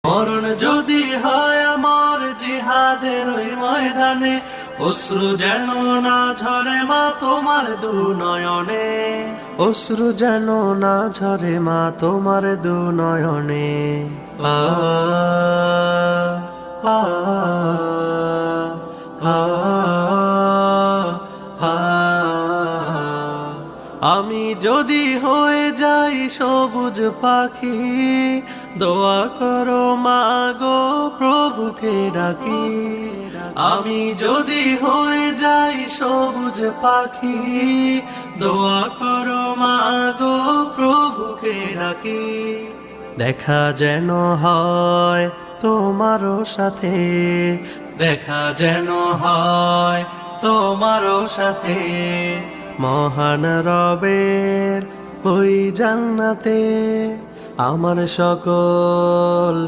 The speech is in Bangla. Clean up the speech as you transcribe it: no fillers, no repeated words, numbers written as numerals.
মরণ যদি হয় আমার জিহাদের ওই ময়দানে, অশ্রু যেন না ঝরে মা তোমার দুনয়নে, অশ্রু যেন না ঝরে মা তোমার দুনয়নে। আ আ আ আ আমি যদি হয়ে যাই সবুজ পাখি, দোয়া করো মা গো প্রভুকে ডাকি। আমি যদি হয়ে যাই সবুজ পাখি, দোয়া করো মা গো প্রভুকে ডাকি। দেখা যেন হয় তোমারও সাথে, দেখা যেন হয় তোমারও সাথে, মহান রবের ওই জান্নাতে। আমার সকল